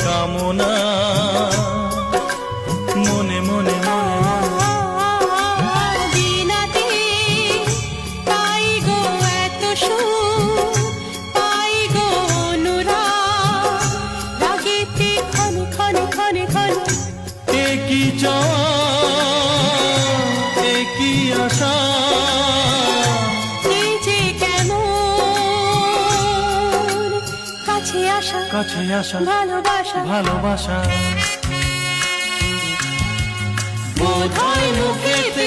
কামনা মনে মনে দিনাতে পাই গো এত সুখ, পাই গো অনুরাগ, রাগেতে ক্ষণে ক্ষণে ক্ষণে ক্ষণে একই চাওয়া একই আশা, এই যে কেমন কাছে আসা কাছে আসা ভালোবাসা ভালোবাসা বোধহয় মুখেতে